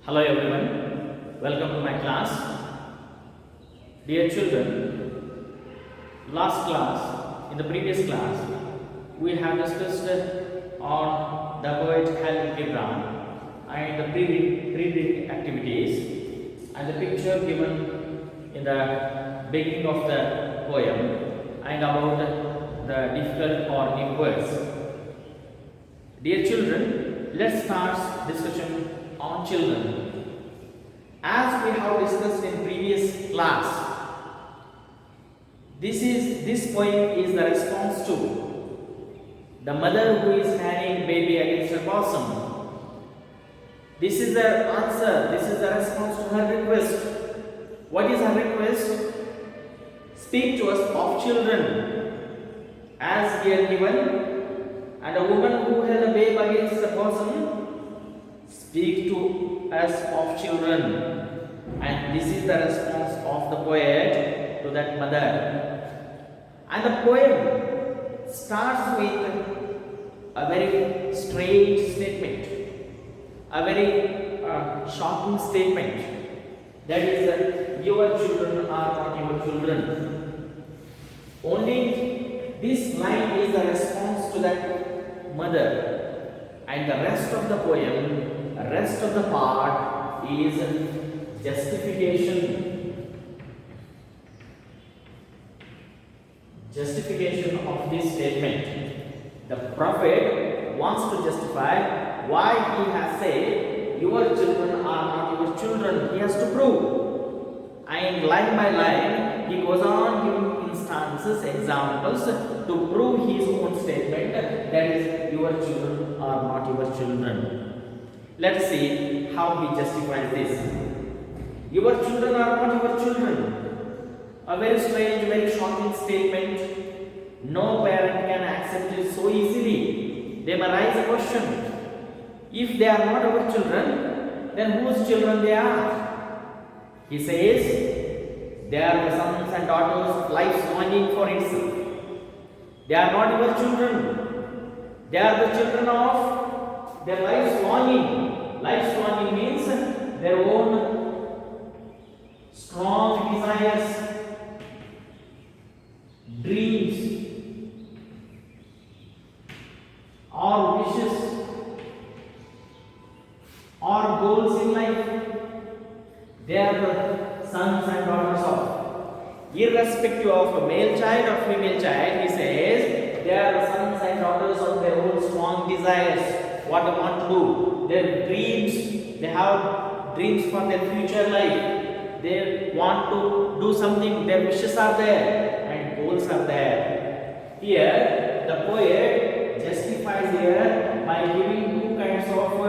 Hello everyone, welcome to my class. Dear children, last class, in the previous class, we have discussed on the poet Khalil Gibran and the pre-reading activities and the picture given in the beginning of the poem and about the difficult or new words. Dear children, let's start discussion on children. As we have discussed in previous class, this poem is the response to the mother who is carrying baby against her bosom. This is the answer, this is the response to her request. What is her request? Speak to us of children as here given, and a woman who held a babe against the bosom. Speak to us of children, and this is the response of the poet to that mother. And the poem starts with a very strange statement, a very shocking statement, that is that your children are not your children. Only this line is the response to that mother, and the rest of the poem, the rest of the part is justification of this statement. The prophet wants to justify why he has said your children are not your children. He has to prove, and line by line he goes on giving instances, examples to prove his own statement, that is your children are not your children. Let's see how he justifies this. Your children are not your children. A very strange, very shocking statement. No parent can accept it so easily. They may raise a question. If they are not our children, then whose children they are? He says, they are the sons and daughters of life's longing for itself. They are not your children. They are the children of their life's longing. Life's longing means their own strong desires, dreams, or wishes, or goals in life. They are the sons and daughters of, irrespective of a male child or female child, he says, they are the sons and daughters of their own strong desires, what they want to do, their dreams. They have dreams for their future life. They want to do something, their wishes are there and goals are there. Here, the poet justifies here by giving two kinds of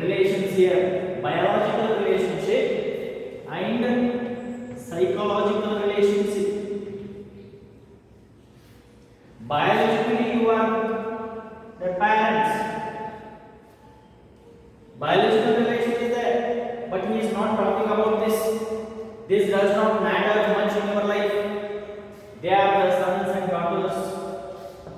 relations here, biological relationship and psychological relationship. Biologically, you are the parents. Biological relation is there, but he is not talking about this. This does not matter much in your life. They are the sons and daughters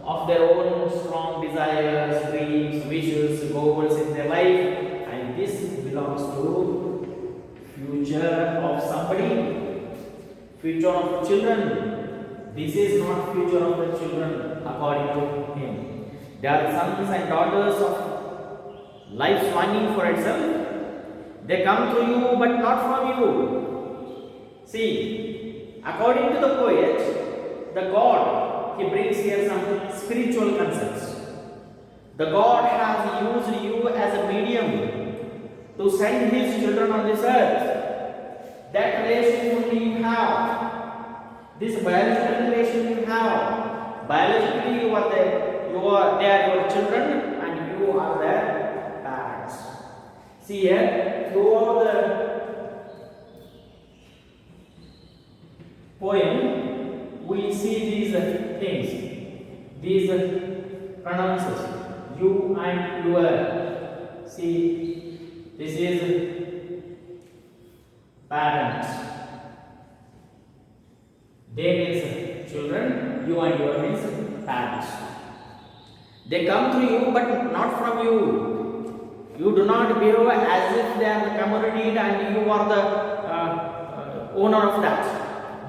of their own strong desires, dreams, wishes, goals in their life, and this belongs to future of somebody, future of children. This is not future of the children according to him. They are the sons and daughters of life's longing for itself. They come to you but not from you. See, according to the poet, the God, he brings here some spiritual concepts. The God has used you as a medium to send his children on this earth. That relation only you have. This biological relation you have. Biologically you are there. They are your children and you are their parents. See here, throughout the poem, we see these things, these pronouns, you and your. See, this is parents. They means children, you and your means parents. They come to you but not from you. You do not behave as if they are the commodity and you are the owner of that.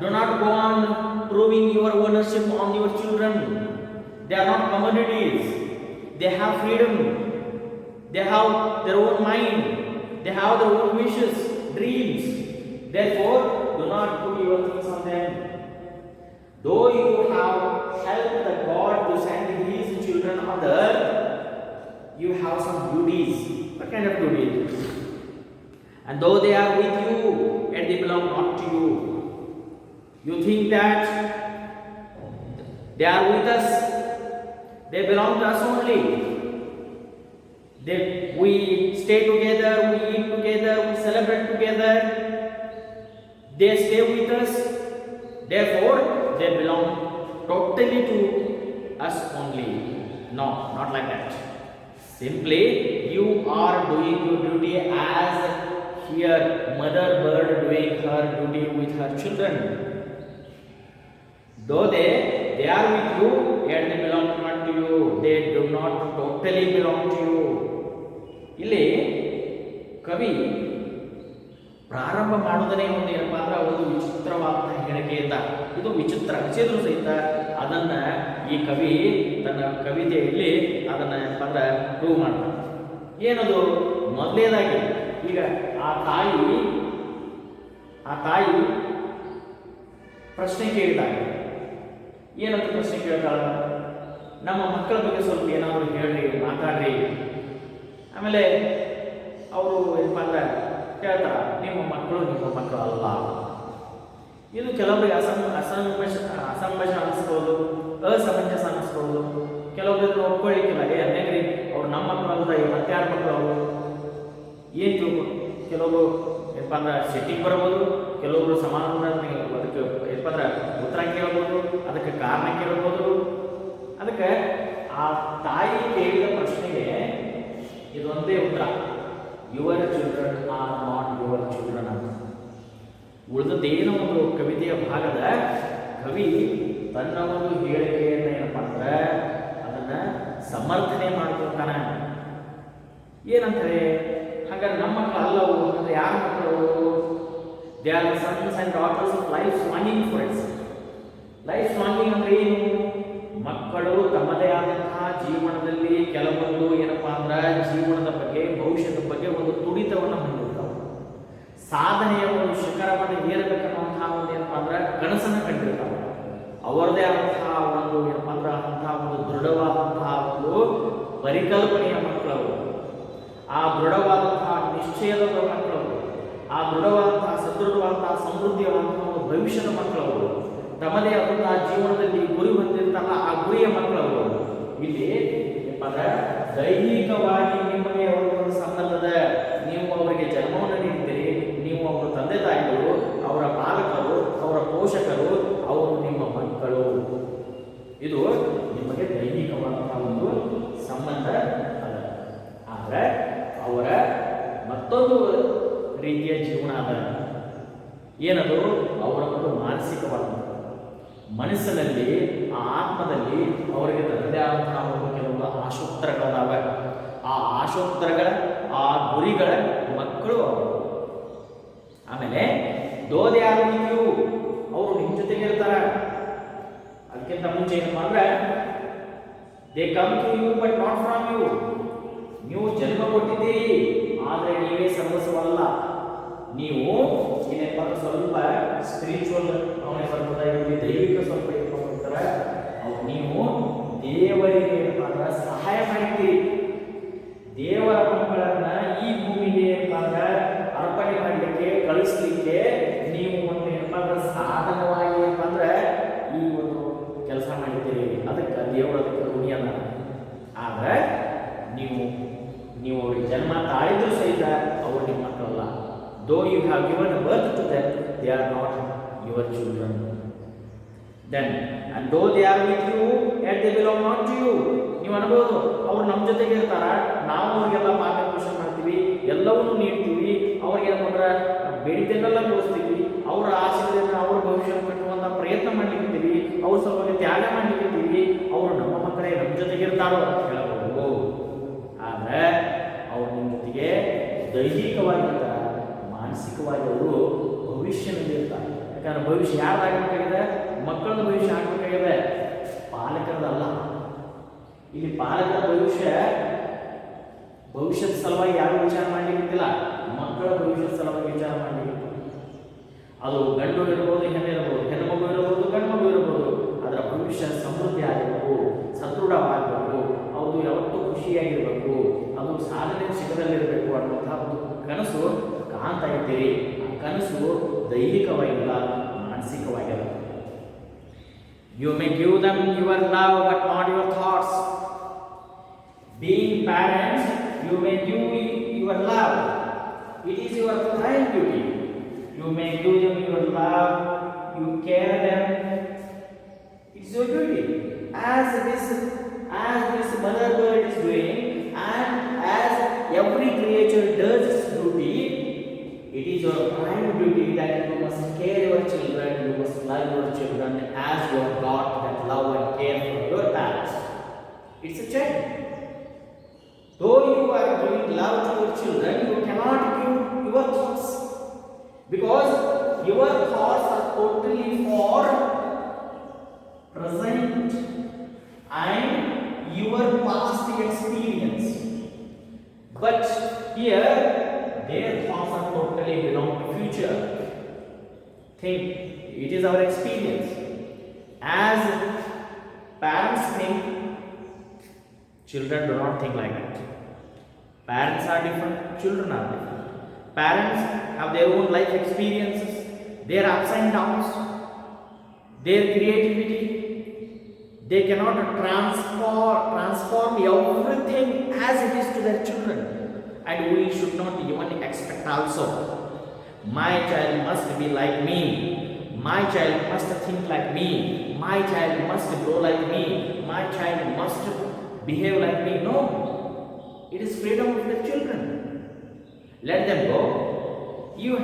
Do not go on proving your ownership on your children. They are not commodities. They have freedom. They have their own mind. They have their own wishes, dreams. Therefore, do not put your things on them. Though you have helped the God to send His children on the earth, you have some duties. What kind of duties? And though they are with you, yet they belong not to you. You think that they are with us, they belong to us only. We stay together, we eat together, we celebrate together. They stay with us. Therefore, they belong totally to us only. No, not like that. Simply, you are doing your duty as here mother bird doing her duty with her children. Though they are with you, yet they belong not to you. They do not totally belong to you. ಇಲ್ಲಿ ಕವಿ ಪ್ರಾರಂಭ ಮಾಡೋದನ್ನೇ ಒಂದು ಏನಪ್ಪ ಅಂದ್ರೆ ಒಂದು ವಿಚಿತ್ರವಾದಂತಹ ಹೇಳಿಕೆಯಿಂದ, ಇದು ವಿಚಿತ್ರ ಅನಿಸಿದ್ರು ಸಹಿತ ಅದನ್ನ ಈ ಕವಿ ತನ್ನ ಕವಿತೆಯಲ್ಲಿ ಅದನ್ನ ಏನಪ್ಪ ಅಂದ್ರೆ ಪ್ರೂವ್ ಮಾಡ್ತಾನೆ. ಏನದು? ಮೊದಲನೇದಾಗಿ ಈಗ ಆ ತಾಯಿ ಪ್ರಶ್ನೆ ಕೇಳಿದಾಗ ಏನಂತ ಪ್ರಶ್ನೆ ಕೇಳ್ತಾಳ? ನಮ್ಮ ಮಕ್ಕಳ ಬಗ್ಗೆ ಸ್ವಲ್ಪ ಏನಾದರೂ ಹೇಳ್ರಿ, ಮಾತಾಡ್ರಿ. ಆಮೇಲೆ ಅವರು ಏನಪ್ಪ ಅಂದ್ರೆ ಕೇಳ್ತಾರ, ನಿಮ್ಮ ಮಕ್ಕಳು ಅಲ್ಲ. ಇದು ಕೆಲವರಿಗೆ ಅಸಮಂಜಸ ಅನಿಸ್ಬೋದು, ಅಸಮಂಜಸ ಅನಿಸ್ಬೋದು. ಕೆಲವೊಬ್ಬರು ಒಪ್ಕೊಳ್ಳಿಕ್ಕಿಲ್ಲ, ಅನೇಕ್ರಿ ಅವ್ರು ನಮ್ಮ ಮಕ್ಕಳು ಅಲ್ಲ, ಮತ್ತೆ ಯಾರ ಮಕ್ಕಳು ಅವರು ಏನು ತಿಳ್ಕೊ. ಕೆಲವರು ಏನಪ್ಪ ಅಂದ್ರೆ ಸಿಟ್ಟಿಗೆ ಬರ್ಬೋದು, ಕೆಲವೊಬ್ರು ಸಮಾಧಾನ ಅದಕ್ಕೆ ಏನಪ್ಪ ಅಂದ್ರೆ ಉತ್ತರ ಕೇಳ್ಬೋದು, ಅದಕ್ಕೆ ಕಾರಣ ಕೇಳ್ಬೋದು. ಅದಕ್ಕೆ ಆ ತಾಯಿ ಕೇಳಿದ ಪ್ರಶ್ನೆಗೆ ಇದೊಂದೇ ಉತ್ತರ, your children are not your children ಅಂತ. ಉಳಿದದ್ದೇನೋ ಒಂದು ಕವಿತೆಯ ಭಾಗದ ಕವಿ ತನ್ನ ಒಂದು ಹೇಳಿಕೆಯನ್ನು ಏನಪ್ಪ ಅಂದ್ರೆ ಅದನ್ನ ಸಮರ್ಥನೆ ಮಾಡ್ಕೊತಾನೆ. ಏನಂತಾರೆ? ಹಾಗಾದ್ರೆ ನಮ್ಮ ಮಕ್ಕಳು ಅಲ್ಲವು ಅಂದ್ರೆ ಯಾರ ಮಕ್ಕಳು? They are sons and daughters of life longing for it's. Life longing ಅಂದ್ರೆ ಏನು? ಮಕ್ಕಳು ತಮ್ಮದೇ ಆದಂತಹ ಜೀವನದಲ್ಲಿ ಕೆಲವೊಂದು ಏನಪ್ಪ ಅಂದ್ರೆ ಜೀವನದ ಬಗ್ಗೆ, ಭವಿಷ್ಯದ ಬಗ್ಗೆ ಒಂದು ತುಡಿತವನ್ನು ಹೊಂದಿರ್ತಾವೆ. ಸಾಧನೆಯ ಒಂದು ಶಿಖರವನ್ನು ಏರಬೇಕನ್ನುವಂತಹ ಒಂದು ಏನಪ್ಪ ಅಂದ್ರೆ ಕನಸನ್ನು ಕಂಡಿರ್ತಾವೆ. ಅವರದೇ ಆದಂತಹ ಒಂದು ಏನಪ್ಪ ಅಂದ್ರೆ ಅಂತಹ ಒಂದು ದೃಢವಾದಂತಹ ಒಂದು ಪರಿಕಲ್ಪನೆಯ ಮಕ್ಕಳವರು, ಆ ದೃಢವಾದಂತಹ ನಿಶ್ಚಯದ ಮಕ್ಕಳವರು, ಆ ದೃಢವಾದಂತಹ ಸದೃಢವಾದಂತಹ ಸಮೃದ್ಧಿಯಾದಂತಹ ಒಂದು ಭವಿಷ್ಯದ ಮಕ್ಕಳವರು, ತಮ್ಮದೇ ಆದಂತಹ ಜೀವನದಲ್ಲಿ ಗುರಿ ಹೊಂದಿರ್ತಾರಲ್ಲ ಆ ಗುರಿಯ ಮಕ್ಕಳವರು. ಇಲ್ಲಿ ಏನಪ್ಪ ಅಂದ್ರೆ ದೈಹಿಕವಾಗಿ ನಿಮಗೆ ಒಂದು ಸಂಬಂಧದ, ನೀವು ಅವರಿಗೆ ಜನ್ಮವನ್ನು ನೀಡ್ತೀರಿ, ನೀವು ಅವರ ತಂದೆ ತಾಯಿಗಳು, ಅವರ ಪಾಲಕರು, ಅವರ ಪೋಷಕರು, ಅವರು ನಿಮ್ಮ ಮಕ್ಕಳು. ಇದು ನಿಮಗೆ ದೈಹಿಕವಾದಂತಹ ಒಂದು ಸಂಬಂಧ ಅದ. ಆದರೆ ಅವರ ಮತ್ತೊಂದು ರೀತಿಯ ಜೀವನ ಅದ. ಏನದು? ಅವರ ಒಂದು ಮಾನಸಿಕವಾದ ಮನಸ್ಸಿನಲ್ಲಿ, ಆ ಆತ್ಮದಲ್ಲಿ ಅವರಿಗೆ ತನ್ನದೇ ಆದಂತಹ ಒಂದು ಕೆಲವೊಂದು ಆಶೋತ್ತರಗಳದಾವೆ. ಆ ಆಶೋತ್ತರಗಳ, ಆ ಗುರಿಗಳ ಮಕ್ಕಳು ಅವರು. ಆಮೇಲೆ ದೋದೆ ಆರೋಗ್ಯವು ಅವರು ನಿಮ್ಮ ಜೊತೆಗೆ ಇರ್ತಾರೆ. ಅದಕ್ಕಿಂತ ಮುಂಚೆ ಏನಪ್ಪ ಅಂದ್ರೆ they come to you but not from you. ನೀವು ಜನ್ಮ ಕೊಟ್ಟಿದ್ದೀರಿ, ಆದರೆ ನೀವೇ ಸರ್ವಸ್ವಲ್ಲ. ನೀವು ಏನಪ್ಪ ಸ್ವಲ್ಪ ಸ್ಪಿರಿಚುವಲ್ ಅವನೇ ಬರ್ತದೆ, ಇವರಿಗೆ ದೈವಿಕ ಸ್ವಲ್ಪ ಇಟ್ಕೊಂಡಿರ್ತಾರೆ. ಅವ್ರು ನೀವು ದೇವರಿಗೆ ಏನಪ್ಪ ಅಂದ್ರೆ ಸಹಾಯ ಮಾಡಿದ್ದೀರಿ. ದೇವರ ಮಕ್ಕಳನ್ನ ಈ ಭೂಮಿಗೆ ಏನಪ್ಪ ಅಂದ್ರೆ ಅರ್ಪಣೆ ಮಾಡಲಿಕ್ಕೆ, ಕಳಿಸ್ಲಿಕ್ಕೆ ನೀವು ಒಂದು ಏನಪ್ಪ ಅಂದ್ರೆ ಸಾಧನವಾಗಿ ಏನಪ್ಪ ಅಂದ್ರೆ ಈ ಒಂದು ಕೆಲಸ ಮಾಡಿದ್ದೀರಿ. ಅದಕ್ಕೆ ದೇವರು ಅದಕ್ಕೆ ಋಣಿಯಲ್ಲ. ಆದರೆ ನೀವು ಅವ್ರಿಗೆ ಜನ್ಮ ತಾಳಿದ್ರು ಸಹಿತ ಅವರು ನಿಮ್ಮ ಮಕ್ಕಳಲ್ಲ. Though you have given birth to them, they are not your children. Then, and though they are with you, yet they belong not to you. ನೀವು ಅನ್ಬೋದು, ಅವ್ರು ನಮ್ಮ ಜೊತೆಗೆ ಇರ್ತಾರ, ನಾವು ಅವ್ರಿಗೆಲ್ಲ ಮಾರ್ಗದರ್ಶನ ಮಾಡ್ತೀವಿ, ಎಲ್ಲವನ್ನೂ ನೀಡ್ತೀವಿ, ಅವ್ರಿಗೆ ಏನಂದ್ರೆ ಬೇಡಿಕೆನೆಲ್ಲ ತೋರಿಸ್ತೀವಿ, ಅವರ ಆಶಯದಿಂದ ಅವರ ಭವಿಷ್ಯ ಕಟ್ಟುವಂಥ ಪ್ರಯತ್ನ ಮಾಡ್ಲಿಕ್ಕಿರ್ತೀವಿ, ಅವ್ರ ಸಲುವಾಗಿ ತ್ಯಾಗ ಮಾಡ್ಲಿಕ್ಕಿರ್ತೀವಿ. ಅವರು ನಮ್ಮ ಮಕ್ಕಳೇ ನಮ್ಮ ಜೊತೆಗೆ ಇರ್ತಾರೋ ಅಂತ ಹೇಳಬಹುದು. ಆದರೆ ಅವ್ರು ನಿಮ್ಮ ಜೊತೆ ದೈಹಿಕವಾಗಿರ್ತಾರೆ, ಮಾನಸಿಕವಾಗಿ ಅವರು ಭವಿಷ್ಯನಲ್ಲಿರ್ತಾರೆ. ಯಾಕಂದ್ರೆ ಭವಿಷ್ಯ ಯಾರ್ದಾಗಬೇಕಾಗಿದೆ? ಮಕ್ಕಳದ ಭವಿಷ್ಯ ಆಗಬೇಕಾಗಿದೆ, ಪಾಲಕರದಲ್ಲ. ಇಲ್ಲಿ ಪಾಲಕರ ಭವಿಷ್ಯದ ಸಲುವಾಗಿ ಯಾರು ವಿಚಾರ ಮಾಡಲಿಕ್ಕಿಲ್ಲ, ಮಕ್ಕಳ ಭವಿಷ್ಯದ ಸಲುವಾಗಿ ವಿಚಾರ ಮಾಡಲಿಕ್ಕೆ. ಅದು ಗಂಡು ಇರಬಹುದು, ಹೆಣ್ಣಿರಬಹುದು, ಹೆಣ್ಣು ಮಗು ಇರಬಹುದು, ಗಂಡು ಮಗು ಇರಬಹುದು. ಅದರ ಭವಿಷ್ಯ ಸಮೃದ್ಧಿ ಆಗಬೇಕು, ಸದೃಢವಾಗಬೇಕು, ಅದು ಯಾವತ್ತೂ ಖುಷಿಯಾಗಿರಬೇಕು, ಅದು ಸಾಧನೆ ಶಿಖರದಲ್ಲಿರಬೇಕು ಅನ್ನುವಂತಹ ಒಂದು ಕನಸು ಕಾಣ್ತಾ ಇದ್ದೀರಿ. ಆ ಕನಸು ದೈಹಿಕವಾಗಿಲ್ಲ, ಮಾನಸಿಕವಾಗಿಲ್ಲ. You may give them your love but not your thoughts. Being parents, you may give your love. It is your prime duty. You may give them your love, you care them. It's your duty. As this mother bird is doing, and as every creature does its duty, it is your prime duty that you must care your children, you must love your children as you have got that love and care for your parents. It's a chain. Though you are giving love to your children, you cannot give your thoughts, because your thoughts are totally for present and your past experience. But here, their thoughts are totally belong to future. Think, it is our experience. As parents think, children do not think like that. Parents are different, children are different. Parents have their own life experiences, their ups and downs, their creativity. They cannot transform everything as it is to their children. And we should not even expect also. My child must be like me. My child must think like me. My child must grow like me. My child must behave like me. No. It is freedom of the children. Let them go. You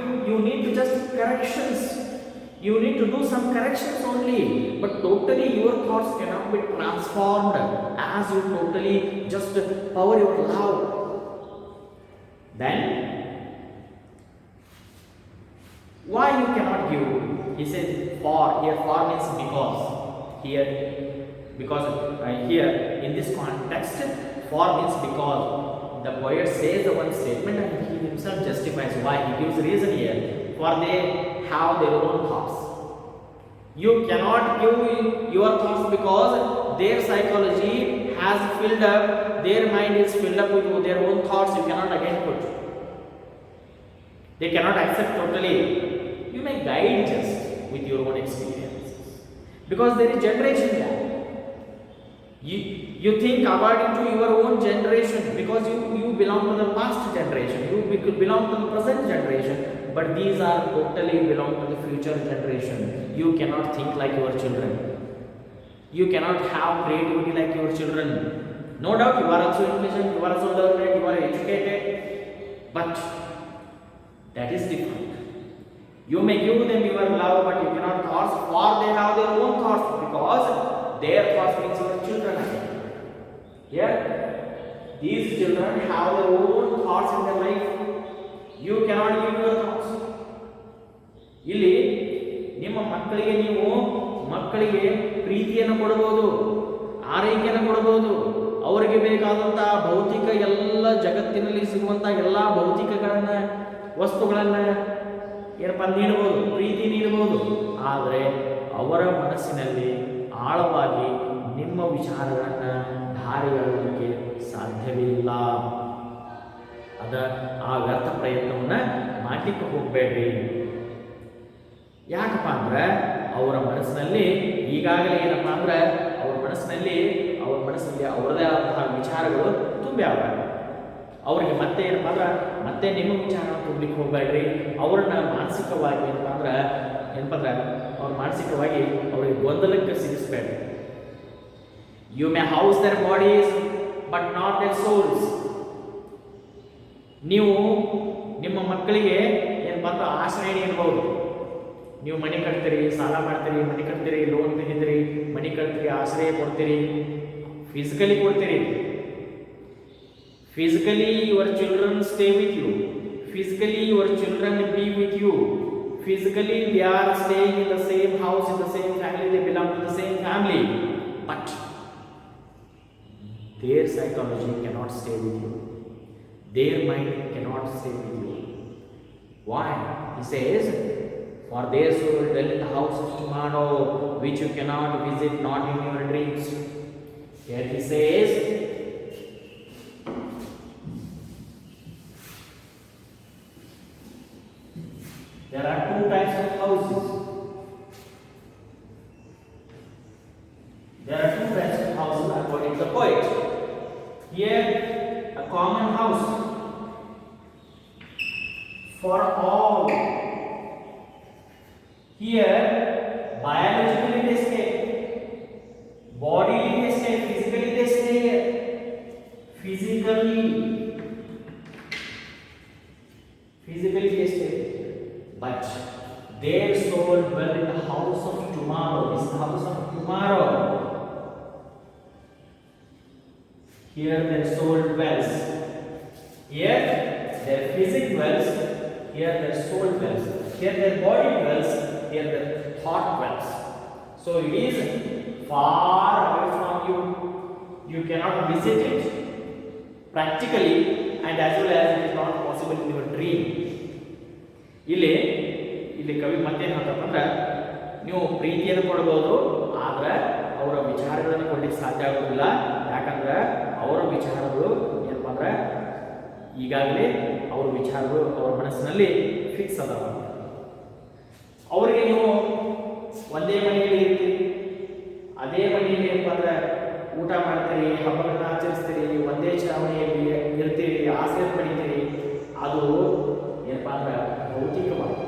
need to just corrections. You need to do some corrections only. But totally your thoughts cannot be transformed as you totally just power your love. Then, why you cannot give? He says for. Here for means because. Here in this context, for means because. The poet says the one statement and he himself justifies why. He gives reason here. For they have their own thoughts. You cannot give your thoughts because their psychology has filled up, their mind is filled up with their own thoughts. You cannot again put. They cannot accept totally. You may guide just with your own experiences. Because there is generation gap. You think according to your own generation, because you belong to the past generation, you belong to the present generation, but these are totally belong to the future generation. You cannot think like your children. You cannot have creativity like your children. No doubt you are also intelligent, you are also learned, you are educated, but that is different. You may give them your love, but you cannot thoughts, for they have their own thoughts, because their thoughts means your children again. Here, these children have their own thoughts in their life. You cannot give your thoughts. ಇಲ್ಲಿ ನಿಮ್ಮ ಮಕ್ಕಳಿಗೆ ಪ್ರೀತಿಯನ್ನು ಕೊಡಬಹುದು, ಆರೈಕೆಯನ್ನು ಕೊಡಬಹುದು, ಅವರಿಗೆ ಬೇಕಾದಂತಹ ಭೌತಿಕ ಎಲ್ಲ ಜಗತ್ತಿನಲ್ಲಿ ಸಿಗುವಂತಹ ಎಲ್ಲ ಭೌತಿಕಗಳನ್ನ ವಸ್ತುಗಳನ್ನ ಏನಪ್ಪ ನೀಡಬಹುದು, ಪ್ರೀತಿ ನೀಡಬಹುದು. ಆದರೆ ಅವರ ಮನಸ್ಸಿನಲ್ಲಿ ಆಳವಾಗಿ ನಿಮ್ಮ ವಿಚಾರಗಳನ್ನು ಧಾರೆಯಾಡಲಿಕ್ಕೆ ಸಾಧ್ಯವಿಲ್ಲ. ಆ ವ್ಯರ್ಥ ಪ್ರಯತ್ನವನ್ನು ಮಾಡಲಿಕ್ಕೆ ಹೋಗಬೇಡ್ರಿ. ಯಾಕಪ್ಪ ಅಂದ್ರೆ ಅವರ ಮನಸ್ಸಿನಲ್ಲಿ ಈಗಾಗಲೇ ಏನಪ್ಪ ಅಂದ್ರೆ ಅವ್ರ ಮನಸ್ಸಿನಲ್ಲಿ ಅವರದೇ ಆದಂತಹ ವಿಚಾರಗಳು ತುಂಬ್ಯಾವ. ಅವ್ರಿಗೆ ಮತ್ತೆ ಏನಪ್ಪ ಅಂದ್ರೆ ಮತ್ತೆ ನಿಮ್ಮ ವಿಚಾರ ತುಂಬಲಿಕ್ಕೆ ಹೋಗಬೇಡ್ರಿ. ಅವ್ರನ್ನ ಮಾನಸಿಕವಾಗಿ ಏನಪ್ಪ ಅಂದ್ರೆ ಅವ್ರ ಮಾನಸಿಕವಾಗಿ ಅವ್ರಿಗೆ ಗೊಂದಲಕ್ಕೆ ಸಿಗಿಸ್ಬೇಡ್ರಿ. You may house their bodies but not their souls. ನೀವು ನಿಮ್ಮ ಮಕ್ಕಳಿಗೆ ಏನಪ್ಪ ಅಂದ್ರೆ ಆಶ್ರಯ ನೀಡಬಹುದು. ನೀವು ಮನೆ ಕಟ್ತೀರಿ, ಸಾಲ ಮಾಡ್ತೀರಿ, ಮನೆ ಕಟ್ತೀರಿ, ಲೋನ್ ತೆಗಿತೀರಿ, ಮನೆ ಕಟ್ತೀರಿ, ಆಶ್ರಯ ಕೊಡ್ತೀರಿ, ಫಿಸಿಕಲಿ ಕೊಡ್ತೀರಿ. Physically your children stay with you, physically your children will be with you, physically they are staying in the same house, in the same family, they belong to the same family, but their psychology cannot stay with you, their mind cannot stay with you. Why? He says, for their soul will dwell in the house of tomorrow, which you cannot visit, not in your dreams. Here he says, there are two types of houses. There are two types of houses according to the poet. Here, a common house for all. Here, biologically they stay, bodily they stay, physically they stay here. Physically they stay. But their soul dwell in the house of tomorrow. This is the house of tomorrow. Here their soul dwells. Here their physique dwells. Here their soul dwells. Here their body dwells. Here their thought dwells. So it is far away from you. You cannot visit it practically, and as well as it is not possible in your dream. ಇಲ್ಲಿ ಕವಿ ಮತ್ತೇನು ಹೇಳ್ತಪ್ಪ ಅಂದ್ರೆ, ನೀವು ಪ್ರೀತಿಯನ್ನು ಕೊಡಬಹುದು, ಆದ್ರೆ ಅವರ ವಿಚಾರಗಳನ್ನು ಕೊಡ್ಲಿಕ್ಕೆ ಸಾಧ್ಯ ಆಗೋದಿಲ್ಲ. ಯಾಕಂದ್ರೆ ಅವರ ವಿಚಾರಗಳು ಏನಪ್ಪ ಅಂದ್ರೆ ಈಗಾಗಲೇ ಅವ್ರ ವಿಚಾರಗಳು ಅವ್ರ ಮನಸ್ಸಿನಲ್ಲಿ ಫಿಕ್ಸ್ ಅದಾವ. ಅವರಿಗೆ ನೀವು ಒಂದೇ ಮನೆಯಲ್ಲಿ ಇರ್ತೀರಿ, ಅದೇ ಮನೆಯಲ್ಲಿ ಏನಪ್ಪ ಅಂದ್ರೆ ಊಟ ಮಾಡ್ತೀರಿ, ಹಬ್ಬಗಳನ್ನ ಆಚರಿಸ್ತೀರಿ, ಒಂದೇ ಚಾವಣಿಯಲ್ಲಿ ಇರ್ತೀರಿ, ಆಸೆ ಪಡಿತೀರಿ. ಅದು ಏನಪ್ಪ ಅಂದ್ರೆ ಭೌತಿಕವಾಗಿ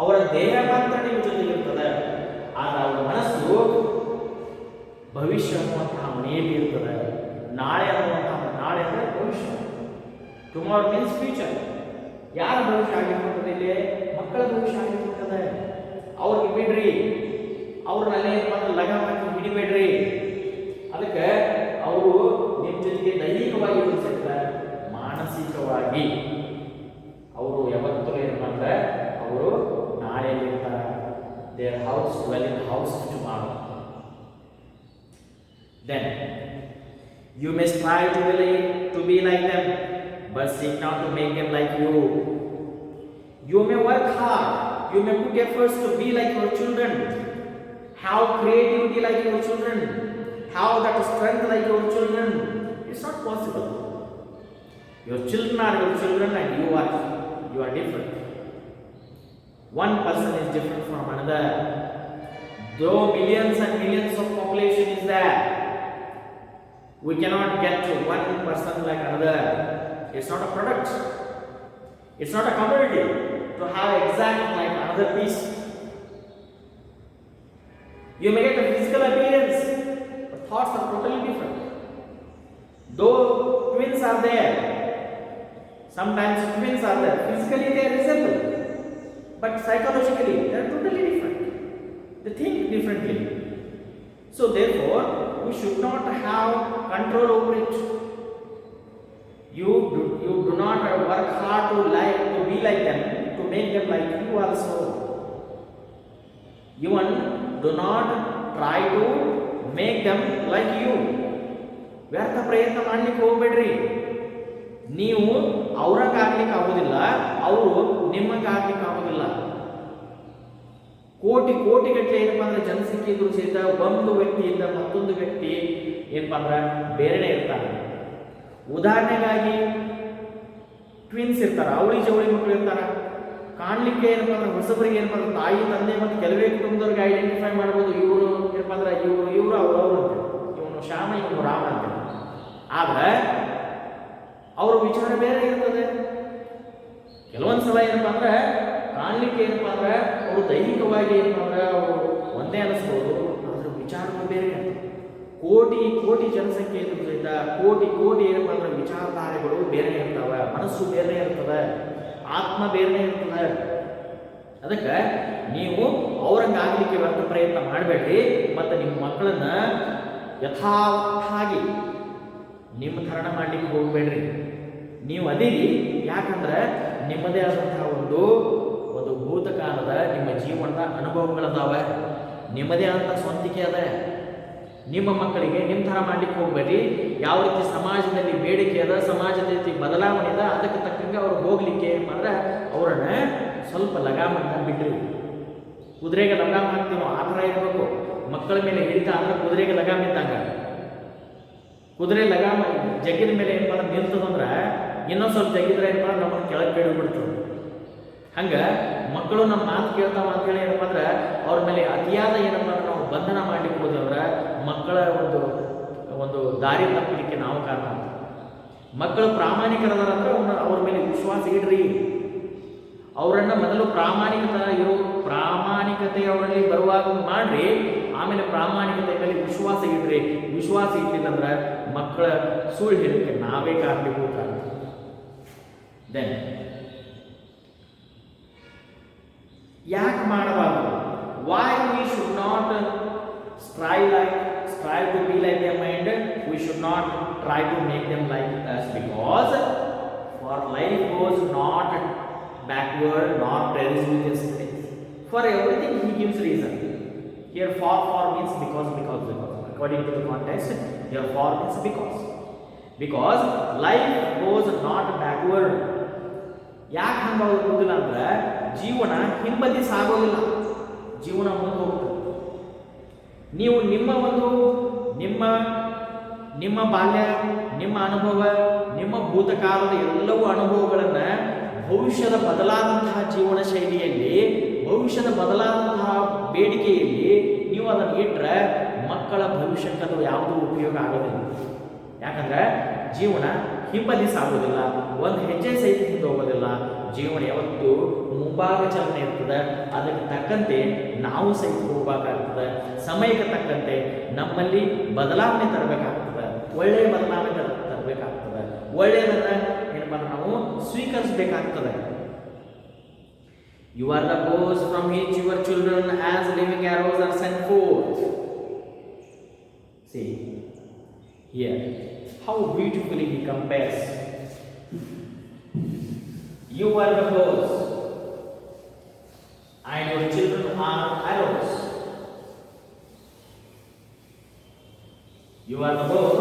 ಅವರ ದೇಹ ಮಾತ್ರ ನಿಮ್ಮ ಜೊತೆಗೆ ಇರ್ತದೆ, ಆದ್ರೆ ಅವರ ಮನಸ್ಸು ಭವಿಷ್ಯ ಅನ್ನುವಂತಹ ಮನೆಯಲ್ಲಿ ಇರ್ತದೆ. ನಾಳೆ ಅನ್ನುವಂತಹ, ನಾಳೆ ಅಂದರೆ ಭವಿಷ್ಯ, ಟುಮಾರೋ ಮೀನ್ಸ್ ಫ್ಯೂಚರ್. ಯಾರ ಭವಿಷ್ಯ ಆಗಿರ್ತದೆ? ಇಲ್ಲಿ ಮಕ್ಕಳ ಭವಿಷ್ಯ ಆಗಿರ್ತದೆ. ಅವ್ರಿಗೆ ಬಿಡ್ರಿ, ಅವ್ರನ್ನೇ ಲಗ ಹಾಕಿ ಹಿಡಿಬೇಡ್ರಿ. ಅದಕ್ಕೆ ಅವರು ನಿಮ್ಮ ಜೊತೆಗೆ ದೈಹಿಕವಾಗಿ ಇರಿಸಿರ್ತಾರೆ, ಮಾನಸಿಕವಾಗಿ ಅವರು ಯಾವತ್ತೂ ಏನಪ್ಪ ಅಂದ್ರೆ ಅವರು ನಾಳೆಯಲ್ಲಿ ಇರ್ತಾರೆ. There house well in house of tomorrow. Then you may try to be like them, but seek not to make them like you. You may work hard, you may put efforts to be like your children, have creativity like your children, have that strength like your children. It's not possible. Your children are your children and you are different. One person is different from another. Though millions and millions of population is there, we cannot get to one person like another. It's not a product. It's not a commodity to have exact like another piece. You may get a physical appearance, but thoughts are totally different. Though twins are there, sometimes twins are there, physically they resemble, but psychologically they are totally different. They think differently. So therefore, we should not have control over it. You do not work hard to be like them, to make them like you also. Even do not try to make them like you. ವ್ಯರ್ಥ ಪ್ರಯತ್ನ ಮಾಡ್ಲಿಕ್ಕೆ ಹೋಗ್ಬೇಡ್ರಿ. ನೀವು ಅವ್ರಂಗಾಗ್ಲಿಕ್ಕೆ ಆಗೋದಿಲ್ಲ, ಅವರು ನಿಮ್ಮಂಗಾಗ್ಲಿಕ್ಕೆ ಆಗೋದಿಲ್ಲ. ಕೋಟಿ ಗಟ್ಟಲೆ ಏನಪ್ಪ ಅಂದ್ರೆ ಜನಸಂಖ್ಯೆ ಇದ್ರೂ ಸಹಿತ ಒಂದು ವ್ಯಕ್ತಿಯಿಂದ ಮತ್ತೊಂದು ವ್ಯಕ್ತಿ ಏನಪ್ಪ ಅಂದ್ರೆ ಬೇರೆನೇ ಇರ್ತಾರೆ. ಉದಾಹರಣೆಗಾಗಿ ಟ್ವಿನ್ಸ್ ಇರ್ತಾರ, ಅವಳಿ ಜವಳಿ ಮಕ್ಕಳು ಇರ್ತಾರ. ಕಾಣ್ಲಿಕ್ಕೆ ಏನಪ್ಪ ಅಂದ್ರೆ ಹೊಸಬರಿಗೆ ಏನಪ್ಪ ಅಂದ್ರೆ ತಾಯಿ ತಂದೆ ಮತ್ತು ಕೆಲವೇ ಕುಟುಂಬದವ್ರಿಗೆ ಐಡೆಂಟಿಫೈ ಮಾಡ್ಬೋದು. ಇವರು ಏನಪ್ಪ ಅಂದ್ರೆ ಇವರು ಅವ್ರವ್ರು ಅಂತ, ಇವನು ಶ್ಯಾಮ ಇವನು ರಾಮ ಅಂತ. ಆದ್ರೆ ಅವ್ರ ವಿಚಾರ ಬೇರೆ ಇರ್ತದೆ. ಕೆಲವೊಂದ್ಸಲ ಏನಪ್ಪ ಅಂದ್ರೆ ಕಾಣ್ಲಿಕ್ಕೆ ಏನಪ್ಪ ಅಂದ್ರೆ ಅವರು ದೈಹಿಕವಾಗಿ ಏನಪ್ಪ ಅಂದ್ರೆ ಅವರು ಒಂದೇ ಅನಿಸ್ಬೋದು, ಅದ್ರ ವಿಚಾರಗಳು ಬೇರೆ ಇರ್ತದೆ. ಕೋಟಿ ಜನಸಂಖ್ಯೆ ಇದ್ರೂ ಸಹಿತ ಕೋಟಿ ಏನಪ್ಪ ಅಂದ್ರೆ ವಿಚಾರಧಾರೆಗಳು ಬೇರೆ ಇರ್ತವೆ, ಮನಸ್ಸು ಬೇರೆ ಇರ್ತದೆ, ಆತ್ಮ ಬೇರೆ ಇರ್ತದೆ. ಅದಕ್ಕೆ ನೀವು ಅವ್ರಂಗಾಗಲಿಕ್ಕೆ ವ್ಯರ್ಥ ಪ್ರಯತ್ನ ಮಾಡಬೇಡ್ರಿ. ಮತ್ತು ನಿಮ್ಮ ಮಕ್ಕಳನ್ನ ಯಥಾವತ್ತಾಗಿ ನಿಮ್ಮ ಥರಣ ಮಾಡಲಿಕ್ಕೆ ಹೋಗಬೇಡ್ರಿ. ನೀವು ಅದೀರಿ, ಯಾಕಂದ್ರೆ ನಿಮ್ಮದೇ ಆದಂತಹ ಒಂದು ಒಂದು ಭೂತಕಾಲದ ನಿಮ್ಮ ಜೀವನದ ಅನುಭವಗಳದಾವೆ, ನಿಮ್ಮದೇ ಆದಂಥ ಸ್ವಂತಿಕೆ ಅದ. ನಿಮ್ಮ ಮಕ್ಕಳಿಗೆ ನಿಮ್ಮ ಥರ ಮಾಡ್ಲಿಕ್ಕೆ ಹೋಗ್ಬೇಡಿ. ಯಾವ ರೀತಿ ಸಮಾಜದಲ್ಲಿ ಬೇಡಿಕೆ ಅದ, ಸಮಾಜದ ರೀತಿ ಬದಲಾವಣೆ ಅದ, ಅದಕ್ಕೆ ತಕ್ಕಂಗೆ ಅವ್ರು ಹೋಗ್ಲಿಕ್ಕೆ ಏನಂದ್ರೆ ಅವರನ್ನ ಸ್ವಲ್ಪ ಲಗಾಮನ್ನ ಬಿಡ್ರಿ. ಕುದುರೆಗೆ ಲಗಾಮ್ ಹಾಕ್ತೀವೋ ಆ ಥರ ಇರಬೇಕು. ಮಕ್ಕಳ ಮೇಲೆ ಹಿಡಿತ ಅಂದ್ರೆ ಕುದುರೆಗೆ ಲಗಾಮ್ ಇದ್ದಂಗ. ಕುದುರೆ ಲಗಾಮ ಜಗ್ಗಿದ ಮೇಲೆ ಏನಪ್ಪ ಅಂದ್ರೆ ನಿಲ್ತದಂದ್ರೆ ಇನ್ನೊಂದು ಸ್ವಲ್ಪ ಜಗ್ಗಿದ್ರೆ ಏನಪ್ಪ ಅಂದ್ರೆ ನಮ್ಮನ್ನು ಕೆಳಗೆ ಕೆಡವಿ ಬಿಡ್ತದೆ. ಹಂಗೆ ಮಕ್ಕಳು ನಮ್ಮ ಮಾತು ಕೇಳ್ತಾವ ಅಂತೇಳಿ ಏನಪ್ಪ ಅಂದ್ರೆ ಅವ್ರ ಮೇಲೆ ಅತಿಯಾದ ಏನಪ್ಪ ಅಂದ್ರೆ ನಾವು ಬಂಧನ ಮಾಡ್ಲಿಕ್ಕೆ ಹೋದ್ರೆ ಮಕ್ಕಳ ಒಂದು ದಾರಿ ತಪ್ಪಲಿಕ್ಕೆ ನಾವು ಕಾರಣ ಅಂತ. ಮಕ್ಕಳು ಪ್ರಾಮಾಣಿಕರದಾರ ಅಂದ್ರೆ ಅವ್ರ ಮೇಲೆ ವಿಶ್ವಾಸ ಇಡ್ರಿ. ಅವರನ್ನು ಮೊದಲು ಪ್ರಾಮಾಣಿಕತೆ ಅವರಲ್ಲಿ ಬರುವಾಗ ಮಾಡ್ರಿ, ಆಮೇಲೆ ಪ್ರಾಮಾಣಿಕತೆ ಮೇಲೆ ವಿಶ್ವಾಸ ಇಡ್ರಿ. ವಿಶ್ವಾಸ ಇಟ್ಟಿಲ್ಲಂದ್ರೆ ಮಕ್ಕಳ ಸುಳ್ಳು ಹೇಳಲಿಕ್ಕೆ ನಾವೇ ಕಾರಣೀಭೂತ. ದೆನ್ ಯಾಕೆ ಮಾಡಬಾರ್ದು? Why we should not strive to be like them and we should not try to make them like us, because for life goes not backward nor perishes with yesterday. For everything he gives reason. Here for means because. According to the context, here for means because life goes not backward. ಯಾಕೆ ಹಂಗಾಗೋದಿಲ್ಲ ಅಂದ್ರೆ ಜೀವನ ಹಿಂಬದಿ ಸಾಗೋದಿಲ್ಲ, ಜೀವನ ಮುಂದೆ ಹೋಗ್ತದೆ. ನೀವು ನಿಮ್ಮ ಬಾಲ್ಯ, ನಿಮ್ಮ ಅನುಭವ, ನಿಮ್ಮ ಭೂತಕಾಲದ ಎಲ್ಲವೂ ಅನುಭವಗಳನ್ನು ಭವಿಷ್ಯದ ಬದಲಾದಂತಹ ಜೀವನ ಶೈಲಿಯಲ್ಲಿ, ಭವಿಷ್ಯದ ಬದಲಾದಂತಹ ಬೇಡಿಕೆಯಲ್ಲಿ ನೀವು ಅದನ್ನು ಇಟ್ಟರೆ ಮಕ್ಕಳ ಭವಿಷ್ಯಕ್ಕೆ ಅದು ಯಾವುದೂ ಉಪಯೋಗ ಆಗೋದಿಲ್ಲ. ಯಾಕಂದ್ರೆ ಜೀವನ ಹಿಂಬದಿ ಸಾಗೋದಿಲ್ಲ, ಒಂದು ಹೆಜ್ಜೆ ಸಹಿತ ಹಿಂದೆ ಹೋಗೋದಿಲ್ಲ. ಜೀವನ ಯಾವತ್ತೂ ಮುಂಭಾಗ ಚಲನೆ ಇರ್ತದೆ. ಅದಕ್ಕೆ ತಕ್ಕಂತೆ ನಾವು ಸಹಿತ ಹೋಗಬೇಕಾಗ್ತದೆ. ಸಮಯಕ್ಕೆ ತಕ್ಕಂತೆ ನಮ್ಮಲ್ಲಿ ಬದಲಾವಣೆ ತರಬೇಕಾಗ್ತದೆ, ಒಳ್ಳೆಯ ಬದಲಾವಣೆ ತರಬೇಕಾಗ್ತದೆ. ಒಳ್ಳೆಯದನ್ನು ಏನಪ್ಪ ನಾವು ಸ್ವೀಕರಿಸಬೇಕಾಗ್ತದೆ. You are the bows from which your children as living arrows are sent forth. See here how beautifully he compares. You are the bows and your children are arrows. You are the bows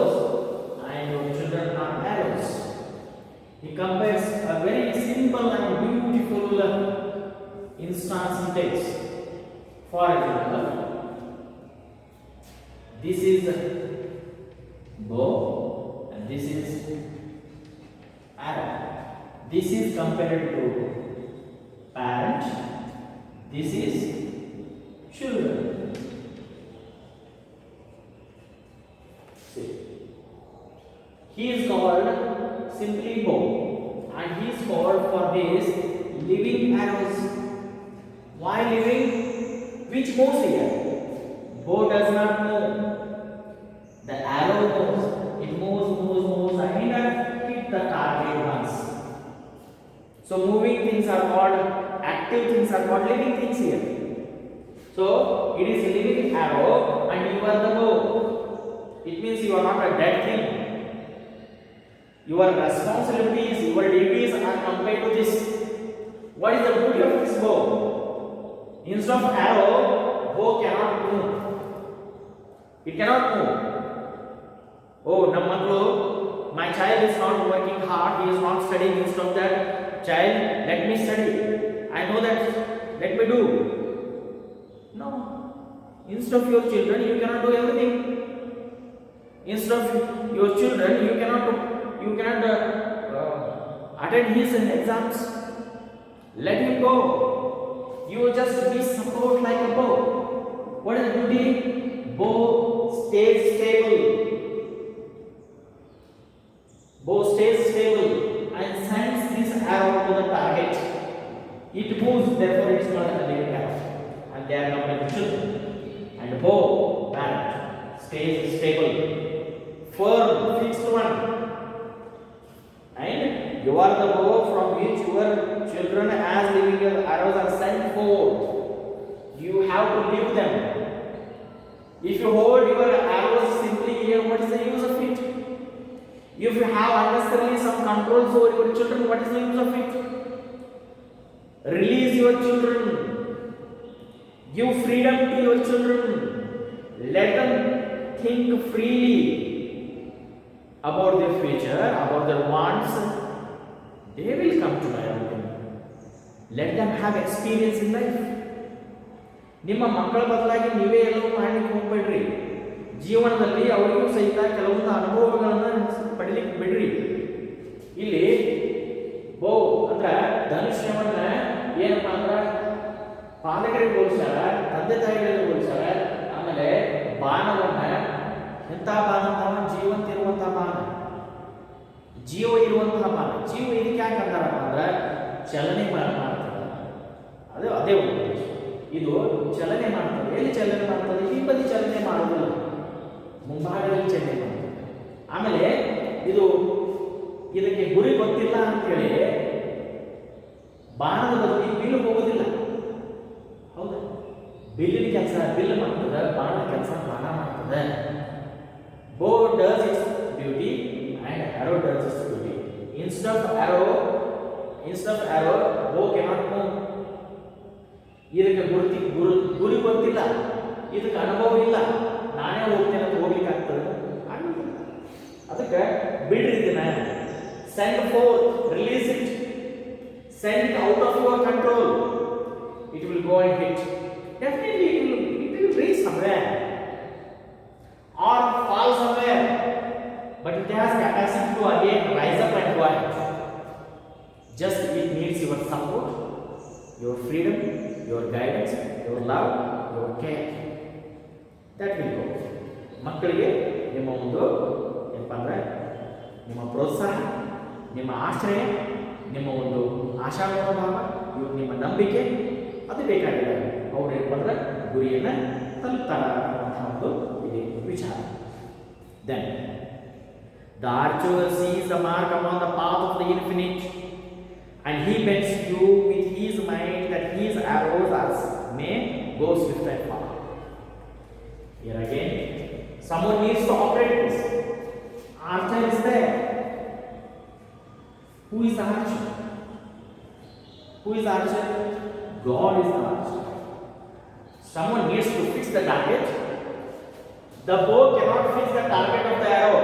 and your children are arrows. He compares a very simple and beautiful instance he takes. For example, this is bow and this is arrow. This is compared to parent, this is children. See, he is called simply bow and he is called for this living arrows. Why living? Which moves here? Bow does not move. The arrow moves. It moves and hit the target once. So moving things are called, active things are called living things here. So it is a living arrow and you are the bow. It means you are not a dead thing. Your responsibilities, your duties are compared to this. What is the beauty of this bow? Instead of arrow, bow cannot move. It cannot move. Oh, Nammaklu, my child is not working hard, he is not studying. Instead of that, child, let me study. I know that, let me do. No. Instead of your children, you cannot do everything. Instead of your children, you cannot attend his exams. Let him go. You just be support like a bow. What is the beauty? Bow stays stable. Bow stays stable and sends this arrow to the target. It moves, therefore it is called a living arrow. And they are compared to children. And bow, parent, stays stable, firm, fixed one. And you are the bow from which your children as living arrows are sent forth. You have to leave them. If you hold your arrows simply here, what is the use of it? If you have unnecessarily some controls over your children, what is the use of it? Release your children. Give freedom to your children. Let them think freely about their future, about their wants. They will come to know everything. Let them have experience in life. ನಿಮ್ಮ ಮಕ್ಕಳ ಬದಲಾಗಿ ನೀವೇ ಎಲ್ಲವೂ ಮಾಡಲಿಕ್ಕೆ ಹೋಗ್ಬೇಡ್ರಿ. ಜೀವನದಲ್ಲಿ ಅವರಿಗೂ ಸಹಿತ ಕೆಲವೊಂದು ಅನುಭವಗಳನ್ನು ಪಡಲಿಕ್ಕೆ ಬಿಡ್ರಿ. ಇಲ್ಲಿ ಬೋ ಅಂದ್ರೆ ಧನುಷ್ಯವನ್ನ ಏನಪ್ಪಾ ಅಂದ್ರೆ ಪಾಲಕರಿಗೆ ಹೋಲಿಸ್ಯಾರ, ತಂದೆ ತಾಯಿಗಳಿಗೆ ಹೋಲಿಸ್ಯಾರ. ಆಮೇಲೆ ಬಾಣವನ್ನ ಎಂಥ ಬಾಣ ಅಂತಾವ? ಜೀವಂತ ಇರುವಂತಹ ಬಾಣ, ಜೀವ ಇರುವಂತಹ ಬಾಣ. ಜೀವ ಇದಕ್ಕೆ ಯಾಕೆ ಅಂತಾರಪ್ಪ ಅಂದ್ರೆ ಚಲನೆ ಮಾಡ್ತದೆ. ಅದೇ ಒಂದು ಉದ್ದೇಶ. ಇದು ಚಲನೆ ಮಾಡ್ತದೆ. ಎಲ್ಲಿ ಚಲನೆ ಮಾಡ್ತದೆ? ಈ ಬದಿ ಚಲನೆ ಮಾಡೋದಿಲ್ಲ, ಮುಂಭಾಗದಲ್ಲಿ ಚಲನೆ ಮಾಡ್ತದೆ. ಆಮೇಲೆ ಇದಕ್ಕೆ ಗುರಿ ಗೊತ್ತಿಲ್ಲ ಅಂತೇಳಿ ಬಾಣದ ಬದಲಿಗೆ ಬಿಲ್ಲು ಹೋಗೋದಿಲ್ಲ. ಹೌದಾ? ಬಿಲ್ಲಿನ ಕೆಲಸ ಬಿಲ್ ಮಾಡ್ತದೆ, ಬಾಣದ ಕೆಲಸ ಬಾಣ ಮಾಡ್ತದೆ. ಬೋ does it's duty and arrow does its duty. Instead of arrow, bow cannot move. ಇದಕ್ಕೆ ಗುರಿ ಗೊತ್ತಿಲ್ಲ, ಇದಕ್ಕೆ ಅನುಭವ ಇಲ್ಲ. ನಾನೇ ಹೋಗ್ತೇನೆ ಅಂತ ಹೋಗ್ಲಿಕ್ಕೆ ಆಗ್ತದೆ? ಅದಕ್ಕೆ ಬಿಡ್ರಿ ಇದನ್ನ. Send forth, release it, send it out of your control. It will go and hit. Definitely it will reach somewhere or fall somewhere. But it has capacity to again rise up and go ahead. Just it needs your support, your freedom, your guidance, your love, your care. That will go. ಮಕ್ಕಳಿಗೆ ನಿಮ್ಮ ಒಂದು ಏನಪ್ಪ ಅಂದರೆ ನಿಮ್ಮ ಪ್ರೋತ್ಸಾಹ, ನಿಮ್ಮ ಆಶ್ರಯ, ನಿಮ್ಮ ಒಂದು ಆಶಾಭಾವ, ನಿಮ್ಮ ನಂಬಿಕೆ ಅದು ಬೇಕಾಗಿದೆ. ಅವ್ರು ಏನಪ್ಪ ಅಂದರೆ ಗುರಿಯನ್ನು ತಲುಪ್ತಾರ ಅನ್ನುವಂಥ ಒಂದು ಇದೆ ವಿಚಾರ. Then the archer sees the mark upon the path of the infinite, and he bends you with his mind that his arrows may go swift and far. Here again, someone needs to operate this. Archer is there. Who is the archer? Who is the archer? God is the archer. Someone needs to fix the target. The bow cannot fix the target of the arrow,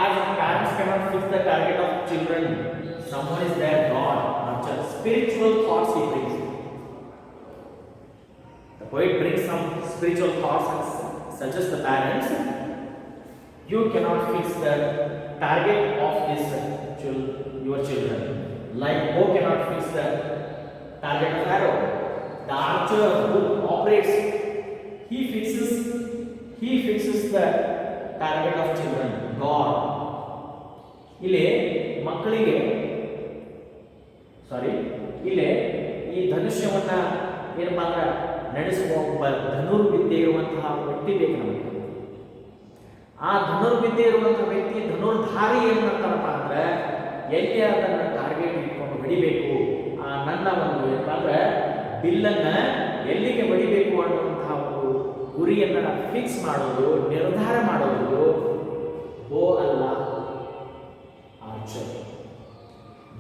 as parents cannot fix the target of children. Someone is there, God, archer. Spiritual thoughts he brings. The poet brings some spiritual thoughts and suggests the parents, you cannot fix the target of your children. Like bow cannot fix the target of arrow. The archer who operates, he fixes the target of children. God. ಇಲ್ಲಿ ಮಕ್ಕಳಿಗೆ ಇಲ್ಲಿ ಈ ಧನುಷ್ಯವನ್ನ ಏನಪ್ಪಾ ಅಂದ್ರೆ ನಡೆಸುವ ಒಬ್ಬ ಧನುರ್ವಿದ್ಯೆ ಇರುವಂತಹ ವ್ಯಕ್ತಿ ಬೇಕು ನಮಗೆ. ಆ ಧನುರ್ವಿದ್ಯೆ ಇರುವಂತಹ ವ್ಯಕ್ತಿ, ಧನುರ್ಧಾರಿ ಏನ್ ಮಾಡ್ತಾರಪ್ಪ ಅಂದ್ರೆ ಎಲ್ಲಿ ಅದನ್ನ ಟಾರ್ಗೆಟ್ ಇಟ್ಕೊಂಡು ಹೊಡಿಬೇಕು, ಆ ನನ್ನ ಒಂದು ಏನಪ್ಪಾ ಅಂದ್ರೆ ಬಿಲ್ಲನ್ನ ಎಲ್ಲಿಗೆ ಹೊಡಿಬೇಕು ಅನ್ನುವಂತಹ ಒಂದು ಗುರಿಯನ್ನ ಫಿಕ್ಸ್ ಮಾಡೋದು, ನಿರ್ಧಾರ ಮಾಡೋದು ಬೋ ಅಲ್ಲ, ಆರ್ಚರ್.